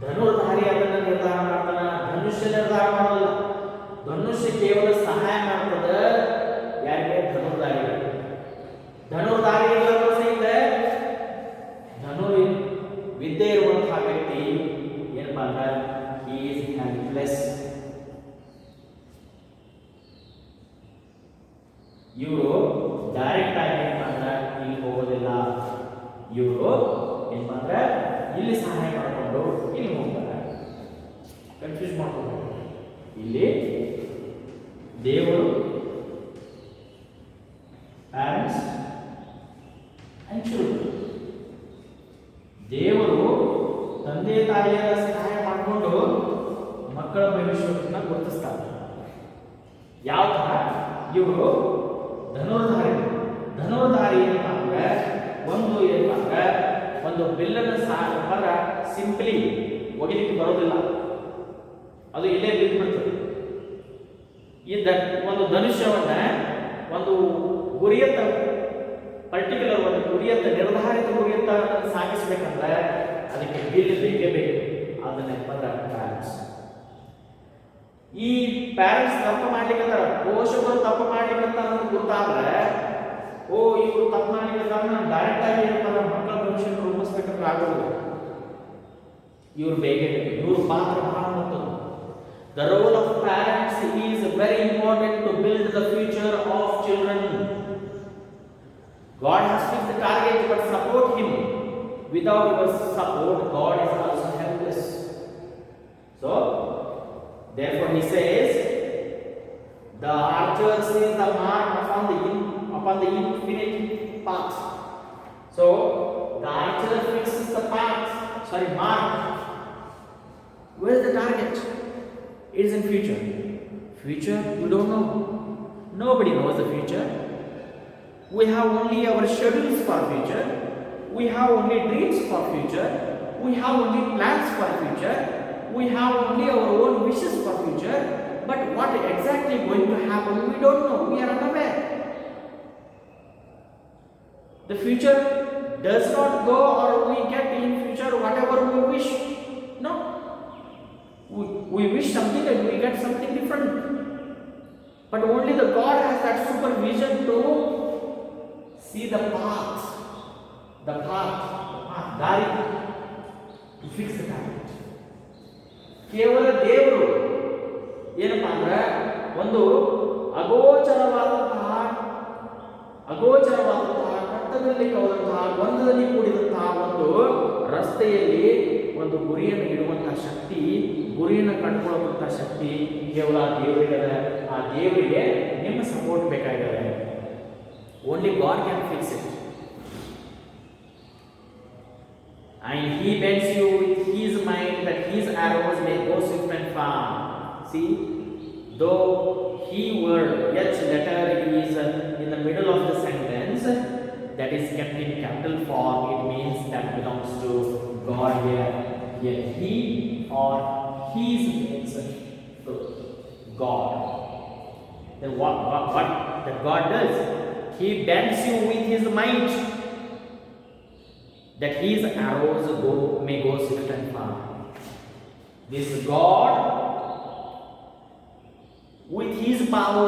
ಧನುರ್ಧಾರಿ ಅದನ್ನ ನಿರ್ಧಾರ ಮಾಡ್ತಾನ, ಧನುಷ್ಯ ನಿರ್ಧಾರ ಮಾಡೋಲ್ಲ. ಧನುಷ್ಯ ಕೇವಲ ಸಹಾಯ ಮಾಡ್ತದ ಯಾರಿಗೆ? ಧನುರ್ಧಾರಿ. ಧನುರ್ಧಾರಿ ಎಲ್ಲರೂ ಸಹಿತ ಧನುರ್ ವಿದ್ಯೆ ಇರುವಂತಹ ವ್ಯಕ್ತಿ ಏನಪ್ಪಾ ಅಂದ್ರೆ he is helpless. ಇವರು ಡೈರೆಕ್ಟ್ ಆಗಿ ಏನಪ್ಪಾ ಅಂದ್ರೆ ಇಲ್ಲಿ ಹೋಗೋದಿಲ್ಲ. ಇವರು ಏನಪ್ಪಾ ಅಂದ್ರೆ ಇಲ್ಲಿ ಸಹಾಯ ಮಾಡಿಕೊಂಡು ಇಲ್ಲಿ ಹೋಗ್ತಾರೆ. ಕನ್ಫ್ಯೂಸ್ ಮಾಡ್ಕೊಂಡು ಇಲ್ಲಿ ದೇವರು, ಪ್ಯಾರೆಂಟ್ಸ್ ಅಂಡ್ ಚಿಲ್ಡ್ರನ್. ದೇವರು ತಂದೆ ತಾಯಿಯರ ಸಹಾಯ ಮಾಡಿಕೊಂಡು ಮಕ್ಕಳ ಭವಿಷ್ಯವನ್ನು ಗುರುತಿಸ್ತಾರೆ. ಯಾವ ತರ? ಇವರು ಧನುರ್ಧಾರಿ ಏನಪ್ಪಾ ಅಂದ್ರೆ ಒಂದು ಏನಪ್ಪಾ ಅಂದ್ರೆ ಒಂದು ಬಿಲ್ಲನ್ನು ಹೊರ ಸಿಂಪ್ಲಿ ಒಗಿಲಿಕ್ಕೆ ಬರೋದಿಲ್ಲ, ಅದು ಇಲ್ಲೇ ಬಿದ್ದುಬಿಡ್ತದೆ. ಈ ಒಂದು ಧನುಷ್ಯವನ್ನ ಒಂದು ಗುರಿಯತ್ತ, ಪರ್ಟಿಕ್ಯುಲರ್ ಒಂದು ಗುರಿಯತ್ತ, ನಿರ್ಧಾರಿತ ಗುರಿಯತ್ತ ಸಾಗಿಸ್ಬೇಕಂದ್ರೆ ಅದಕ್ಕೆ ಬಿಲ್ ಬೇಕೇ ಬೇಕು. ಅದನ್ನೇ ಪ್ಯಾರೆಂಟ್ಸ್. ಈ ಪ್ಯಾರೆಂಟ್ಸ್ ತಪ್ಪು ಮಾಡ್ಲಿಕ್ಕಂತಾರ, ಪೋಷಕರು ತಪ್ಪು ಮಾಡ್ಲಿಕ್ಕಂತಾರ ಅಂತ ಗೊತ್ತಾದ್ರೆ ಓ ಇವರು ತಪ್ಪು ಮಾಡ್ಲಿಕ್ಕಂತಾರ ನಾನು ಡೈರೆಕ್ಟ್ ಆಗಿ ಏನಂತಾರ ಮಕ್ಕಳ ಭವಿಷ್ಯ ರೂಪಿಸ್ಬೇಕಂದ್ರೆ ಆಗೋದು. ಇವ್ರು ಬೇಗ ಇವ್ರ ಪಾತ್ರ ಬಹಳ ಮಹತ್ವದ್ದು. The role of parents is very important to build the future of children. God has fixed the target, but support him. Without your support, God is also helpless. So, therefore he says, the archer sees the mark upon the infinite path. So, the archer fixes the mark. Where is the target? It is in future. Future, we don't know. Nobody knows the future. We have only our schedules for future. We have only dreams for future. We have only plans for future. We have only our own wishes for future. But what exactly going to happen, we don't know. We are unaware. The future does not go or we get in future whatever we wish. No. We wish something and we get something different. But only the God has that supervision to see the path, ದಾರಿ, to fix the target. ಕೇವಲ ದೇವರು ಏನಪ್ಪಾ ಅಂದ್ರೆ ಒಂದು ಅಗೋಚರವಾದಂತಹ ಕರ್ತವ್ಯದಲ್ಲಿ ಕಳೆದಂತಹ ಗೊಂದಲದಲ್ಲಿ ಕೂಡಿದಂತಹ ಒಂದು ರಸ್ತೆಯಲ್ಲಿ ಒಂದು ಗುರಿಯನ್ನು ಇಡುವಂತಹ ಶಕ್ತಿ, ಗುರಿಯನ್ನು ಕಂಡುಕೊಳ್ಳುವಂತಹ ಶಕ್ತಿ ಕೇವಲ ದೇವರಿಗೆ. ಆ ದೇವರಿಗೆ ನಿಮ್ಮ ಸಪೋರ್ಟ್ ಬೇಕಾಗಿದೆ. Only god can fix it. And he bends you with his mind that his arrows may go swift and far. See, though he word H letter is in the middle of the sentence, that is kept in capital form, it means that belongs to God here. Here he or his means to God. Then what that God does? He bends you with his might, that his arrows may go swift and far. This God, with his power,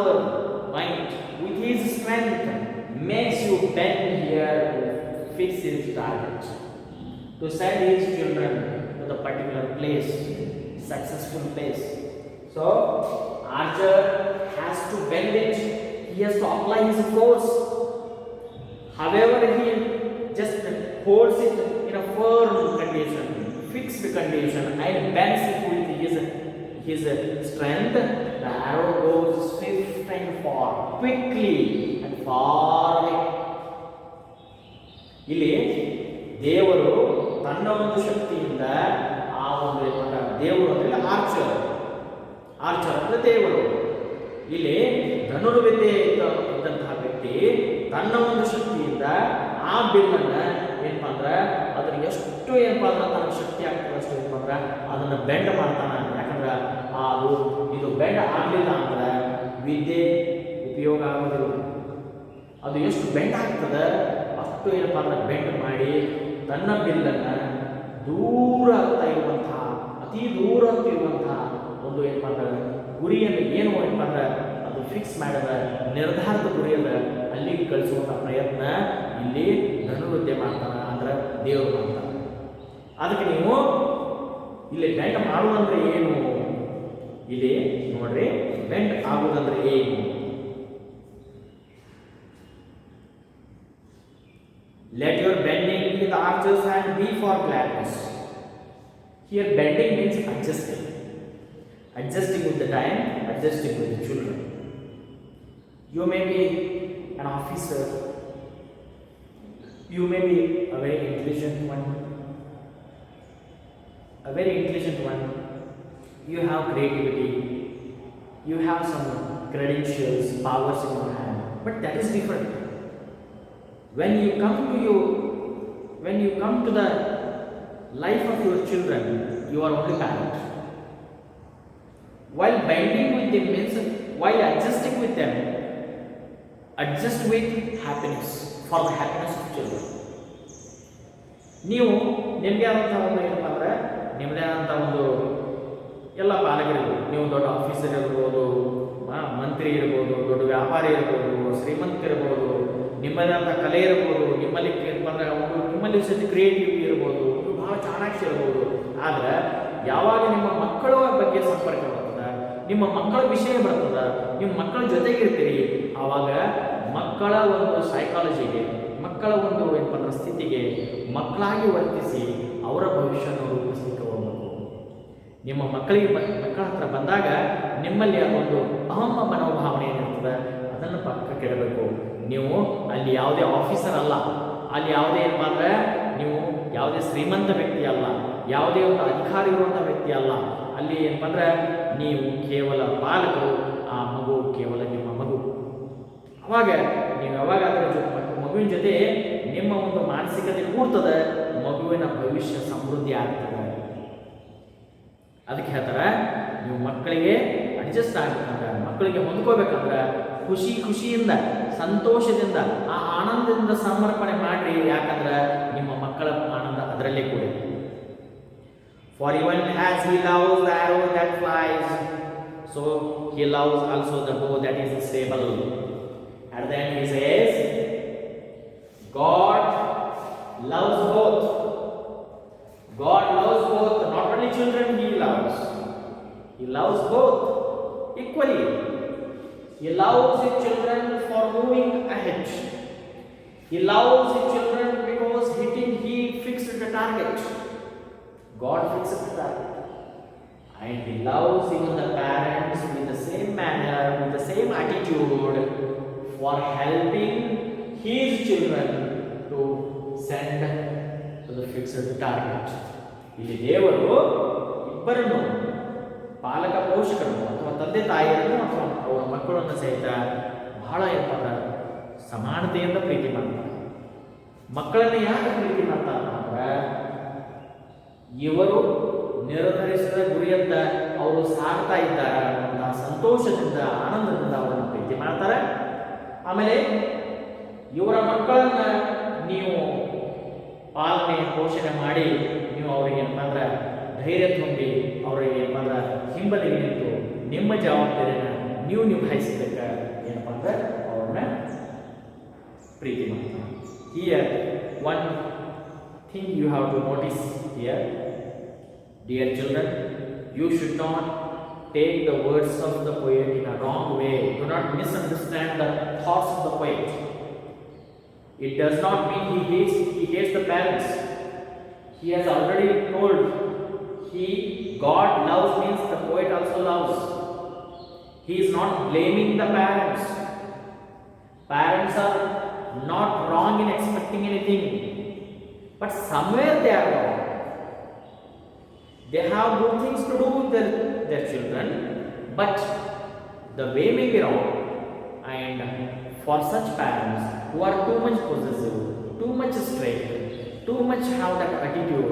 might, with his strength, makes you bend here to fix his target, to send his children to the particular place, successful place. So, archer has to bend it. He has to apply his force. However, he just holds it in a firm condition, fixed condition, and bends it with his strength. The arrow goes swift and far, quickly and far away. ಇಲ್ಲಿ ದೇವರು ತನ್ನ ಒಂದು ಶಕ್ತಿಯಿಂದ ಆ ಒಂದು ದೇವರು ಅಂದ್ರೆ archer ಅಂದ್ರೆ ದೇವರು. ಇಲ್ಲಿ ಧನುರ್ವಿದ್ಯೆ ಇದ್ದಂತಹ ವ್ಯಕ್ತಿ ತನ್ನ ಒಂದು ಶಕ್ತಿಯಿಂದ ಆ ಬಿಲ್ಲನ್ನ ಏನಪ್ಪಾ ಅಂದ್ರೆ ಅದ್ರ ಎಷ್ಟು ಏನಪ್ಪಾ ಅಂದ್ರೆ ತನ್ನ ಶಕ್ತಿ ಆಗ್ತದೆ ಅಷ್ಟು ಏನಪ್ಪಾ ಅಂದ್ರೆ ಅದನ್ನ ಬೆಂಡ್ ಮಾಡ್ತಾನ. ಯಾಕಂದ್ರೆ ಇದು ಬೆಂಡ್ ಆಗಲಿಲ್ಲ ಅಂದ್ರೆ ವಿದ್ಯೆ ಉಪಯೋಗ ಆಗೋದಿಲ್ಲ. ಅದು ಎಷ್ಟು ಬೆಂಡ್ ಆಗ್ತದೆ ಅಷ್ಟು ಏನಪ್ಪಾ ಅಂದ್ರೆ ಬೆಂಡ್ ಮಾಡಿ ತನ್ನ ಬಿಲ್ಲನ್ನ ದೂರ ಆಗ್ತಾ ಇರುವಂತಹ ಅತಿ ದೂರ ಇರುವಂತಹ ಒಂದು ಏನಪ್ಪಾ ಅಂದ್ರೆ ಗುರಿಯನ್ನು ಏನು ಏನಪ್ಪಾ ಅಂದ್ರೆ ಅದು ಫಿಕ್ಸ್ ಮಾಡಿದ ನಿರ್ಧಾರದ ಗುರಿಯಲ್ಲ ಅಲ್ಲಿಗೆ ಕಳಿಸುವಂತಹ ಪ್ರಯತ್ನ ಇಲ್ಲಿ ಧನುರ್ವಿದ್ಯೆ ಮಾಡ್ತಾನ ಅಂದ್ರೆ ದೇವರು ಮಾಡ್ತಾನ. ಅದಕ್ಕೆ ನೀವು ಇಲ್ಲಿ ಬೆಂಡ್ ಮಾಡುವಂದ್ರೆ ಏನು, ಇಲ್ಲಿ ನೋಡ್ರಿ ಬೆಂಡ್ ಆಗುದಂದ್ರೆ ಏನು. Let your bending in the archer's hand be for gladness. Here bending means adjusting with the time, adjusting with the children. You may be an officer, you may be a very intelligent one, you have creativity, you have some credentials, powers in your hand, but that is different. When you come to the life of your children, you are only parent. While binding with them means while adjusting with them, adjust with happiness, for the happiness of children. ನೀವು ನಿಮಗೆ ಆದಂತಹ ಒಂದು ಏನಪ್ಪ ಅಂದ್ರೆ ನಿಮ್ಮದೇ ಆದಂತಹ ಒಂದು ಎಲ್ಲ ಪಾಲಕರಿಗೂ, ನೀವು ದೊಡ್ಡ ಆಫೀಸರ್ ಇರ್ಬೋದು, ಮಂತ್ರಿ ಇರ್ಬೋದು, ದೊಡ್ಡ ವ್ಯಾಪಾರಿ ಇರ್ಬೋದು, ಶ್ರೀಮಂತರಿರ್ಬೋದು, ನಿಮ್ಮದಂಥ ಕಲೆ ಇರ್ಬೋದು, ನಿಮ್ಮಲ್ಲಿ ಏನಂದ್ರೆ ನಿಮ್ಮಲ್ಲಿ ಸತಿ ಕ್ರಿಯೇಟಿವಿಟಿ ಇರ್ಬೋದು, ನೀವು ಭಾಳ ಚಾಣಾಕ್ಷ ಇರ್ಬೋದು. ಆದರೆ ಯಾವಾಗ ನಿಮ್ಮ ಮಕ್ಕಳ ಬಗ್ಗೆ ಸಂಪರ್ಕ ಬರ್ತದೆ, ನಿಮ್ಮ ಮಕ್ಕಳ ವಿಷಯ ಬರ್ತದೆ, ನಿಮ್ಮ ಮಕ್ಕಳ ಜೊತೆಗಿರ್ತೀರಿ, ಆವಾಗ ಮಕ್ಕಳ ಒಂದು ಸೈಕಾಲಜಿಗೆ, ಮಕ್ಕಳ ಒಂದು ಏನಪ್ಪ ಅಂದ್ರೆ ಸ್ಥಿತಿಗೆ ಮಕ್ಕಳಾಗಿ ವರ್ತಿಸಿ ಅವರ ಭವಿಷ್ಯವನ್ನು ರೂಪಿಸಲಿಕ್ಕೆ ಹೋಗಬೇಕು. ನಿಮ್ಮ ಮಕ್ಕಳ ಹತ್ರ ಬಂದಾಗ ನಿಮ್ಮಲ್ಲಿ ಅದೊಂದು ಅಹಂ ಮನೋಭಾವನೆ ಏನಿರ್ತದೆ ಅದನ್ನು ಪಕ್ಕಕ್ಕೆ ಇಡಬೇಕು. ನೀವು ಅಲ್ಲಿ ಯಾವುದೇ ಆಫೀಸರ್ ಅಲ್ಲ, ಅಲ್ಲಿ ಯಾವುದೇ ಏನಪ್ಪ ಅಂದರೆ ನೀವು ಯಾವುದೇ ಶ್ರೀಮಂತ ವ್ಯಕ್ತಿ ಅಲ್ಲ, ಯಾವುದೇ ಒಂದು ಅಧಿಕಾರಿ ಇರುವಂಥ ವ್ಯಕ್ತಿ ಅಲ್ಲ. ಅಲ್ಲಿ ಏನಪ್ಪ ಅಂದರೆ ನೀವು ಕೇವಲ ಪಾಲಕರು, ಆ ಮಗು ಕೇವಲ ನಿಮ್ಮ ಮಗು. ಅವಾಗ ನೀವು ಯಾವಾಗ ಅದರ ಮಗುವಿನ ಜೊತೆ ನಿಮ್ಮ ಒಂದು ಮಾನಸಿಕತೆ ಕೂಡ್ತದೆ, ಮಗುವಿನ ಭವಿಷ್ಯ ಸಮೃದ್ಧಿ ಆಗ್ತದೆ. ಅದಕ್ಕೆ ಹೇಳ್ತಾರೆ, ನೀವು ಮಕ್ಕಳಿಗೆ ಅಡ್ಜಸ್ಟ್ ಆಗಬೇಕಂದ್ರೆ, ಮಕ್ಕಳಿಗೆ ಹೊಂದ್ಕೋಬೇಕಂದ್ರೆ ಖುಷಿಯಿಂದ, ಸಂತೋಷದಿಂದ, ಆ ಆನಂದದಿಂದ ಸಮರ್ಪಣೆ ಮಾಡಿರಿ. ಯಾಕಂದ್ರೆ ನಿಮ್ಮ ಮಕ್ಕಳ ಆನಂದ ಅದರಲ್ಲೇ ಕೂಡ. For even as he loves the arrow that flies, so he loves also the bow that is stable. At the end he says, God loves both. God loves both, not only children he loves. He loves both equally. He loves his children for moving ahead. He loves his children because he fixed the target. God fixed the target. And he loves even the parents with the same manner, with the same attitude for helping his children to send to the fixed target. ಇಲ್ಲಿ ದೇವರು ಇಬ್ಬರನ್ನು, ಪಾಲಕ ಪೋಷಕರನ್ನು ಅಥವಾ ತಂದೆ ತಾಯಿಯರನ್ನು ಅಥವಾ ಅವರ ಮಕ್ಕಳನ್ನು ಸಹಿತ ಬಹಳ ಸಮಾನತೆಯಿಂದ ಪ್ರೀತಿ ಮಾಡ್ತಾರೆ. ಮಕ್ಕಳನ್ನು ಯಾಕೆ ಪ್ರೀತಿ ಮಾಡ್ತಾರೆ ಅಂದ್ರೆ, ಇವರು ನಿರ್ಧರಿಸಿದ ಗುರಿಯತ್ತ ಅವರು ಸಾಗ್ತಾ ಇದ್ದಾರೆ ಅನ್ನುವಂತಹ ಸಂತೋಷದಿಂದ, ಆನಂದದಿಂದ ಅವರನ್ನು ಪ್ರೀತಿ ಮಾಡ್ತಾರೆ. ಆಮೇಲೆ ಇವರ ಮಕ್ಕಳನ್ನ ನೀವು ಪಾಲನೆ ಪೋಷಣೆ ಮಾಡಿ ನೀವು ಅವರಿಗೆ ಏನಂದ್ರೆ ಧೈರ್ಯ ತುಂಬಿ ಅವರಿಗೆ ಏನಂದ್ರೆ ಹಿಂಬದಿಗೆ ನಿಂತು ನಿಮ್ಮ ಜವಾಬ್ದಾರಿಯನ್ನು ನೀವು ನಿಭಾಯಿಸಬೇಕು. ಏನಪ್ಪ ಅಂದ್ರೆ ಅವ್ರನ್ನ ಪ್ರೀತಿ ಮಾಡ್ತಾರೆ. Here one thing you have to notice here, dear children, you should not take the words of the poet in a wrong way. Do not misunderstand the thoughts of the poet. It does not mean he hates the parents. He has already told, God loves means the poet also loves. He is not blaming the parents. Parents are not wrong in expecting anything, but somewhere they are wrong. They have good things to do with their children, but the way may be wrong. And for such parents who are too much possessive, too much strict, too much have that attitude,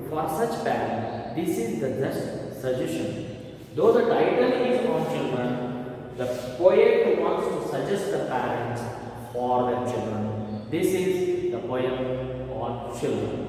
for such parents, this is the just suggestion. Though the title is on children, the poet wants to suggest the parents for their children. This is the poem on children.